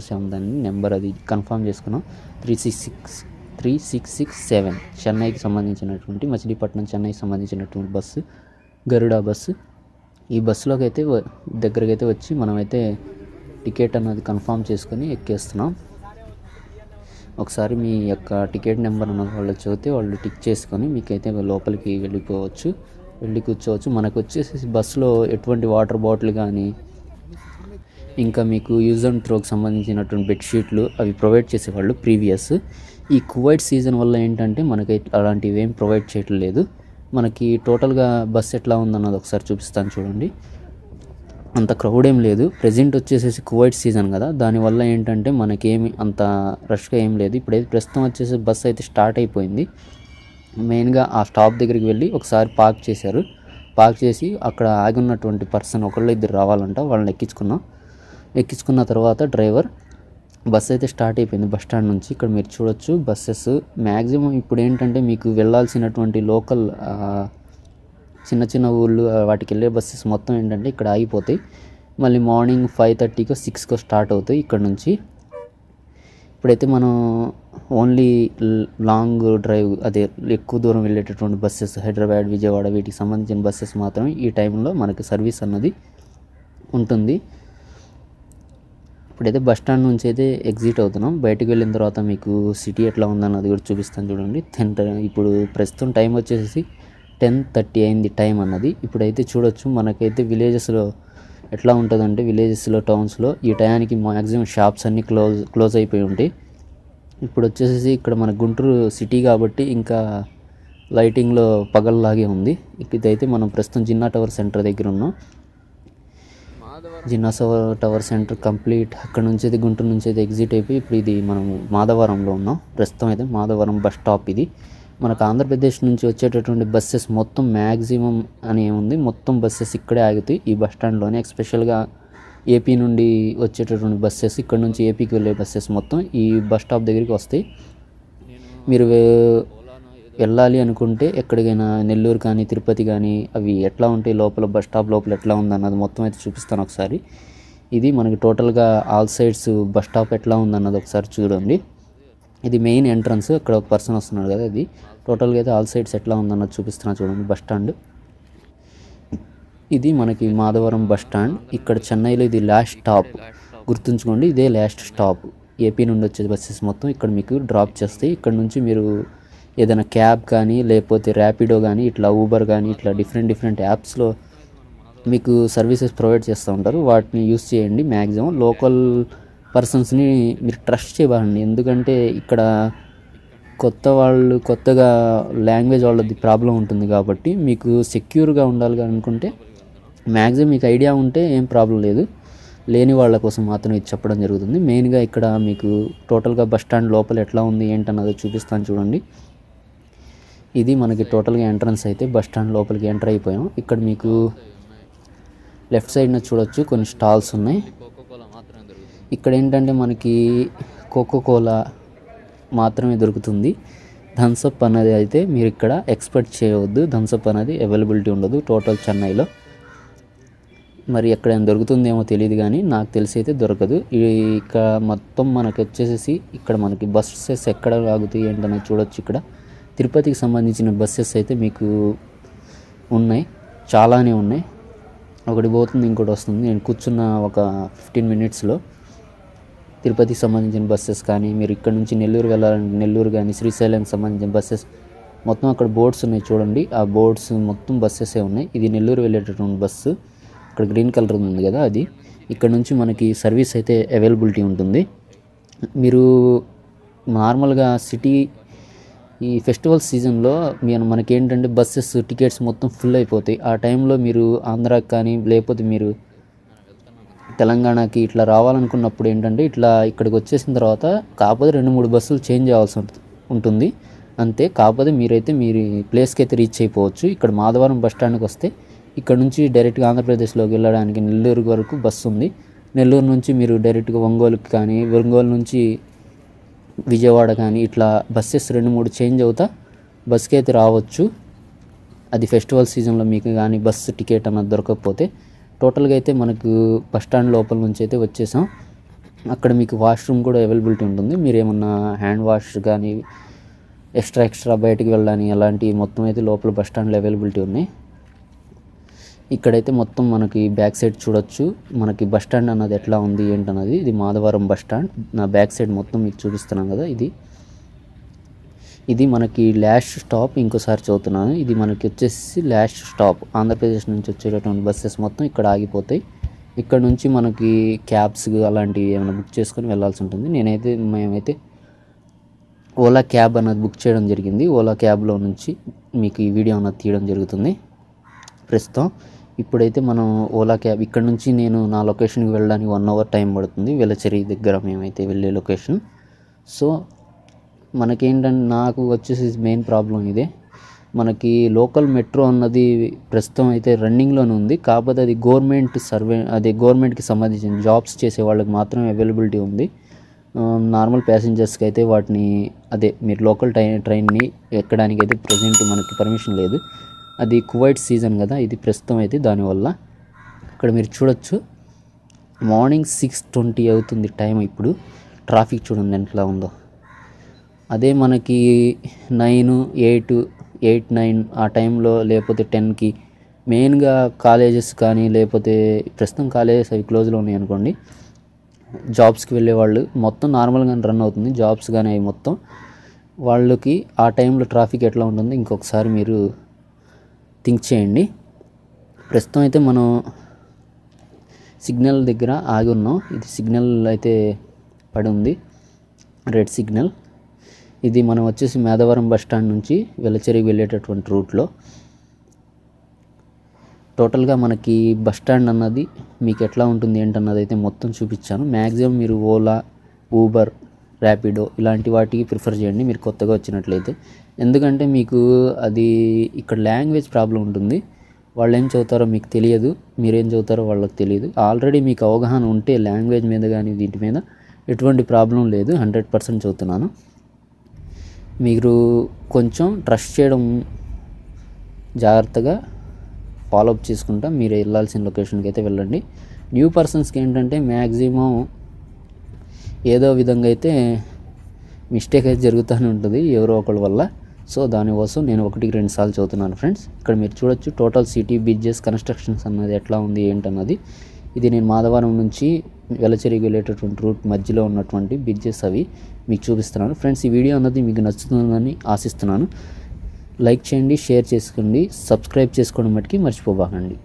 చూసాం దాన్ని నెంబర్ అది కన్ఫర్మ్ చేసుకున్నాం. 3667 చెన్నైకి సంబంధించినటువంటి మచిలీపట్నం చెన్నైకి సంబంధించినటువంటి బస్సు గరుడ బస్సు. ఈ బస్సులోకి అయితే దగ్గరికి అయితే వచ్చి మనమైతే టికెట్ అన్నది కన్ఫర్మ్ చేసుకొని ఎక్కేస్తున్నాం. ఒకసారి మీ యొక్క టికెట్ నెంబర్ అన్న వాళ్ళు చదివితే వాళ్ళు టిక్ చేసుకొని మీకైతే లోపలికి వెళ్ళి కూర్చోవచ్చు. మనకు వచ్చేసి బస్సులో ఎటువంటి వాటర్ బాటిల్ కానీ ఇంకా మీకు యూజ్ అండ్ త్రోకి సంబంధించినటువంటి బెడ్షీట్లు అవి ప్రొవైడ్ చేసేవాళ్ళు ప్రీవియస్. ఈ కువైట్ సీజన్ వల్ల ఏంటంటే మనకి అలాంటివి ఏం ప్రొవైడ్ చేయట్లేదు. మనకి టోటల్గా బస్ ఎట్లా ఉందన్నది ఒకసారి చూపిస్తాను చూడండి. అంత క్రౌడ్ ఏం లేదు. ప్రెజెంట్ వచ్చేసేసి కువైట్ సీజన్ కదా, దానివల్ల ఏంటంటే మనకేమి అంత రష్గా ఏం లేదు. ఇప్పుడైతే ప్రస్తుతం వచ్చేసి బస్ అయితే స్టార్ట్ అయిపోయింది. మెయిన్గా ఆ స్టాప్ దగ్గరికి వెళ్ళి ఒకసారి పార్క్ చేసి అక్కడ ఆగి ఉన్నటువంటి పర్సన్ ఒకళ్ళు ఇద్దరు రావాలంట, వాళ్ళని ఎక్కించుకున్న తర్వాత డ్రైవర్ బస్ అయితే స్టార్ట్ అయిపోయింది బస్ స్టాండ్ నుంచి. ఇక్కడ మీరు చూడొచ్చు బస్సెస్ మ్యాక్సిమం ఇప్పుడు ఏంటంటే మీకు వెళ్ళాల్సినటువంటి లోకల్ చిన్న చిన్న ఊళ్ళు వాటికి వెళ్ళే బస్సెస్ మొత్తం ఏంటంటే ఇక్కడ ఆగిపోతాయి. మళ్ళీ మార్నింగ్ 5:30కో 6కో స్టార్ట్ అవుతాయి ఇక్కడ నుంచి. ఇప్పుడైతే మనం ఓన్లీ లాంగ్ డ్రైవ్ అదే ఎక్కువ దూరం వెళ్ళేటటువంటి బస్సెస్ హైదరాబాద్ విజయవాడ వీటికి సంబంధించిన బస్సెస్ మాత్రమే ఈ టైంలో మనకి సర్వీస్ అన్నది ఉంటుంది. ఇప్పుడైతే బస్ స్టాండ్ నుంచి అయితే ఎగ్జిట్ అవుతున్నాం. బయటకు వెళ్ళిన తర్వాత మీకు సిటీ ఎట్లా ఉందన్నది కూడా చూపిస్తాను చూడండి. ఇప్పుడు ప్రస్తుతం టైం వచ్చేసి 10:30 అయింది టైం అన్నది. ఇప్పుడైతే చూడొచ్చు మనకైతే విలేజెస్లో ఎట్లా ఉంటుందంటే విలేజెస్లో టౌన్స్లో ఈ టయానికి మ్యాక్సిమం షాప్స్ అన్నీ క్లోజ్ అయిపోయి ఉంటాయి. ఇప్పుడు వచ్చేసి ఇక్కడ మన గుంటూరు సిటీ కాబట్టి ఇంకా లైటింగ్లో పగల్లాగే ఉంది. ఇదైతే మనం ప్రస్తుతం జిన్నా టవర్ సెంటర్ దగ్గర ఉన్నాం. జిన్నా టవర్ సెంటర్ కంప్లీట్ అక్కడ నుంచి అయితే గుంటూరు నుంచి అయితే ఎగ్జిట్ అయిపోయి ఇప్పుడు ఇది మనం మాధవరంలో ఉన్నాం. ప్రస్తుతం అయితే మాధవరం బస్ స్టాప్ ఇది. మనకు ఆంధ్రప్రదేశ్ నుంచి వచ్చేటటువంటి బస్సెస్ మొత్తం మ్యాక్సిమం అని ఏముంది మొత్తం బస్సెస్ ఇక్కడే ఆగుతాయి ఈ బస్ స్టాండ్లోనే. ఎస్పెషల్గా ఏపీ నుండి వచ్చేటటువంటి బస్సెస్ ఇక్కడ నుంచి ఏపీకి వెళ్ళే బస్సెస్ మొత్తం ఈ బస్ స్టాప్ దగ్గరికి వస్తాయి. మీరు వెళ్ళాలి అనుకుంటే ఎక్కడికైనా నెల్లూరు కానీ తిరుపతి కానీ అవి ఎట్లా ఉంటాయి లోపల బస్ స్టాప్ లోపల ఎట్లా ఉందన్నది మొత్తం అయితే చూపిస్తాను ఒకసారి. ఇది మనకి టోటల్గా ఆల్ సైడ్స్ బస్ స్టాప్ ఎట్లా ఉందన్నది ఒకసారి చూడండి. ఇది మెయిన్ ఎంట్రన్స్, అక్కడ ఒక పర్సన్ వస్తున్నాడు కదా, ఇది టోటల్గా అయితే ఆల్ సైడ్స్ ఎట్లా ఉందన్నది చూపిస్తున్నా చూడండి బస్ స్టాండ్. ఇది మనకి మాధవరం బస్ స్టాండ్. ఇక్కడ చెన్నైలో ఇది లాస్ట్ స్టాప్, గుర్తుంచుకోండి ఇదే లాస్ట్ స్టాప్. ఏపీ నుండి వచ్చే బస్సెస్ మొత్తం ఇక్కడ మీకు డ్రాప్ చేస్తాయి. ఇక్కడ నుంచి మీరు ఏదైనా క్యాబ్ కానీ లేకపోతే ర్యాపిడో కానీ ఇట్లా ఊబర్ కానీ ఇట్లా డిఫరెంట్ యాప్స్లో మీకు సర్వీసెస్ ప్రొవైడ్ చేస్తూ ఉంటారు. వాటిని యూస్ చేయండి. మ్యాక్సిమం లోకల్ పర్సన్స్ని మీరు ట్రస్ట్ చేయకండి. ఎందుకంటే ఇక్కడ కొత్తగా లాంగ్వేజ్ వాళ్ళది ప్రాబ్లం ఉంటుంది కాబట్టి మీకు సెక్యూర్గా ఉండాలి అనుకుంటే మ్యాక్సిమం మీకు ఐడియా ఉంటే ఏం ప్రాబ్లం లేదు. లేని వాళ్ళ కోసం మాత్రం ఇది చెప్పడం జరుగుతుంది. మెయిన్గా ఇక్కడ మీకు టోటల్గా బస్ స్టాండ్ లోపల ఎట్లా ఉంది ఏంటన్నది చూపిస్తాను చూడండి. ఇది మనకి టోటల్గా ఎంట్రన్స్ అయితే బస్ స్టాండ్ లోపలికి ఎంటర్ అయిపోయాం. ఇక్కడ మీకు లెఫ్ట్ సైడ్న చూడొచ్చు కొన్ని స్టాల్స్ ఉన్నాయి. ఇక్కడ ఏంటంటే మనకి కోకోకోలా మాత్రమే దొరుకుతుంది. థమ్సప్ అనేది అయితే మీరు ఇక్కడ ఎక్స్పెక్ట్ చేయవద్దు. థమ్సప్ అనేది అవైలబిలిటీ ఉండదు టోటల్ చెన్నైలో. మరి ఎక్కడైనా దొరుకుతుందేమో తెలియదు కానీ నాకు తెలిసి అయితే దొరకదు. ఇక మొత్తం మనకి వచ్చేసి ఇక్కడ మనకి బస్సెస్ ఎక్కడ ఆగుతాయి ఏంటనేది చూడొచ్చు. ఇక్కడ తిరుపతికి సంబంధించిన బస్సెస్ అయితే మీకు ఉన్నాయి, చాలానే ఉన్నాయి. ఒకటి పోతుంది ఇంకోటి వస్తుంది. నేను కూర్చున్న ఒక 15 మినిట్స్లో తిరుపతికి సంబంధించిన బస్సెస్ కానీ మీరు ఇక్కడ నుంచి నెల్లూరు వెళ్ళాలంటే నెల్లూరు కానీ శ్రీశైలంకి సంబంధించిన బస్సెస్ మొత్తం అక్కడ బోర్డ్స్ ఉన్నాయి చూడండి. ఆ బోర్డ్స్ మొత్తం బస్సెసే ఉన్నాయి. ఇది నెల్లూరు వెళ్ళేటటువంటి బస్సు, ఇక్కడ గ్రీన్ కలర్ ఉంది కదా అది. ఇక్కడ నుంచి మనకి సర్వీస్ అయితే అవైలబిలిటీ ఉంటుంది. మీరు నార్మల్గా సిటీ ఈ ఫెస్టివల్ సీజన్లో మనకేంటంటే బస్సెస్ టికెట్స్ మొత్తం ఫుల్ అయిపోతాయి. ఆ టైంలో మీరు ఆంధ్రాకి కానీ లేకపోతే మీరు తెలంగాణకి ఇట్లా రావాలనుకున్నప్పుడు ఏంటంటే ఇట్లా ఇక్కడికి వచ్చేసిన తర్వాత కాకపోతే 2-3 బస్సులు చేంజ్ అవ్వాల్సి ఉంటుంది అంతే. కాకపోతే మీరైతే మీరు ప్లేస్కి అయితే రీచ్ అయిపోవచ్చు. ఇక్కడ మాధవరం బస్ స్టాండ్కి వస్తే ఇక్కడ నుంచి డైరెక్ట్గా ఆంధ్రప్రదేశ్లోకి వెళ్ళడానికి నెల్లూరు వరకు బస్సు ఉంది. నెల్లూరు నుంచి మీరు డైరెక్ట్గా ఒంగోలుకి కానీ ఒంగోలు నుంచి విజయవాడ కానీ ఇట్లా బస్సెస్ 2-3 చేంజ్ అవుతా బస్కి అయితే రావచ్చు. అది ఫెస్టివల్ సీజన్లో మీకు కానీ బస్సు టికెట్ అన్నది దొరకకపోతే. టోటల్గా అయితే మనకు బస్ స్టాండ్ లోపల నుంచి అయితే వచ్చేసాం. అక్కడ మీకు వాష్రూమ్ కూడా అవైలబిలిటీ ఉంటుంది. మీరు ఏమన్నా హ్యాండ్ వాష్ కానీ ఎక్స్ట్రా బయటికి వెళ్ళడానికి అలాంటివి మొత్తం అయితే లోపల బస్ స్టాండ్లో అవైలబిలిటీ ఉన్నాయి. ఇక్కడైతే మొత్తం మనకి బ్యాక్ సైడ్ చూడొచ్చు మనకి బస్ స్టాండ్ అన్నది ఎట్లా ఉంది ఏంటన్నది. ఇది మాధవరం బస్ స్టాండ్. నా బ్యాక్ సైడ్ మొత్తం మీకు చూపిస్తున్నాను కదా. ఇది మనకి లాస్ట్ స్టాప్. ఇంకోసారి చదువుతున్నాను, ఇది మనకి వచ్చేసి లాస్ట్ స్టాప్. ఆంధ్రప్రదేశ్ నుంచి వచ్చేటటువంటి బస్సెస్ మొత్తం ఇక్కడ ఆగిపోతాయి. ఇక్కడ నుంచి మనకి క్యాబ్స్ అలాంటివి ఏమైనా బుక్ చేసుకొని వెళ్ళాల్సి ఉంటుంది. మేమైతే ఓలా క్యాబ్ అన్నది బుక్ చేయడం జరిగింది. ఓలా క్యాబ్లో నుంచి మీకు ఈ వీడియో అన్నది తీయడం జరుగుతుంది ప్రస్తుతం. ఇప్పుడైతే మనం ఓలా క్యాబ్ ఇక్కడ నుంచి నేను నా లొకేషన్కి వెళ్ళడానికి 1 అవర్ టైం పడుతుంది. వెలచెరి దగ్గర మేమైతే వెళ్ళే లొకేషన్. సో మనకేంటంటే నాకు వచ్చేసి మెయిన్ ప్రాబ్లం ఇదే. మనకి లోకల్ మెట్రో అన్నది ప్రస్తుతం అయితే రన్నింగ్లోనే ఉంది. కాకపోతే అది గవర్నమెంట్కి సంబంధించిన జాబ్స్ చేసే వాళ్ళకి మాత్రమే అవైలబిలిటీ ఉంది. నార్మల్ ప్యాసింజర్స్కి అయితే మీరు లోకల్ ట్రైన్ని ఎక్కడానికి అయితే ప్రజెంట్ మనకి పర్మిషన్ లేదు. అది కువైట్ సీజన్ కదా ఇది ప్రస్తుతం అయితే. దానివల్ల ఇక్కడ మీరు చూడొచ్చు మార్నింగ్ 6:20 అవుతుంది టైం. ఇప్పుడు ట్రాఫిక్ చూడండి ఎట్లా ఉందో. అదే మనకి 9, 8, 9 ఆ టైంలో లేకపోతే 10కి మెయిన్గా కాలేజెస్ కానీ లేకపోతే ప్రస్తుతం కాలేజెస్ అవి క్లోజ్లో ఉన్నాయి అనుకోండి, జాబ్స్కి వెళ్ళే వాళ్ళు మొత్తం నార్మల్గానే రన్ అవుతుంది. జాబ్స్ కానీ అవి మొత్తం వాళ్ళకి ఆ టైంలో ట్రాఫిక్ ఎట్లా ఉంటుంది ఇంకొకసారి మీరు థింక్ చేయండి. ప్రస్తుతం అయితే మనం సిగ్నల్ దగ్గర ఆగి ఉన్నాం. ఇది సిగ్నల్ అయితే పడి ఉంది, రెడ్ సిగ్నల్. ఇది మనం వచ్చేసి మాధవరం బస్ స్టాండ్ నుంచి వెలచెరికి వెళ్ళేటటువంటి రూట్లో. టోటల్గా మనకి బస్ స్టాండ్ అన్నది మీకు ఎట్లా ఉంటుంది ఏంటన్నది అయితే మొత్తం చూపించాను. మ్యాక్సిమం మీరు ఓలా, ఊబర్, ర్యాపిడో ఇలాంటి వాటికి ప్రిఫర్ చేయండి మీరు కొత్తగా వచ్చినట్లయితే. ఎందుకంటే మీకు అది ఇక్కడ లాంగ్వేజ్ ప్రాబ్లం ఉంటుంది. వాళ్ళు ఏం చదువుతారో మీకు తెలియదు, మీరేం చదువుతారో వాళ్ళకి తెలియదు. ఆల్రెడీ మీకు అవగాహన ఉంటే లాంగ్వేజ్ మీద కానీ వీటి మీద ఎటువంటి ప్రాబ్లం లేదు. 100% చదువుతున్నాను. మీరు కొంచెం ట్రస్ట్ చేయడం జాగ్రత్తగా ఫాలోఅప్ చేసుకుంటా మీరు వెళ్ళాల్సిన లొకేషన్కి అయితే వెళ్ళండి. న్యూ పర్సన్స్కి ఏంటంటే మ్యాక్సిమం ఏదో విధంగా అయితే మిస్టేక్ అయితే జరుగుతూనే ఉంటుంది ఎవరో ఒకళ్ళ వల్ల. సో దానికోసం నేను 1-2 సార్లు చదువుతున్నాను ఫ్రెండ్స్. ఇక్కడ మీరు చూడొచ్చు టోటల్ సిటీ బ్రిడ్జెస్ కన్స్ట్రక్షన్స్ అన్నది ఎట్లా ఉంది ఏంటన్నది. ఇది నేను మాధవరం నుంచి వెలచెరికి వెళ్ళేటటువంటి రూట్ మధ్యలో ఉన్నటువంటి బ్రిడ్జెస్ అవి మీకు చూపిస్తున్నాను ఫ్రెండ్స్. ఈ వీడియో అన్నది మీకు నచ్చుతుందని ఆశిస్తున్నాను. లైక్ చేయండి, షేర్ చేసుకోండి, సబ్స్క్రైబ్ చేసుకోవడం మటుకి మర్చిపోబాకండి.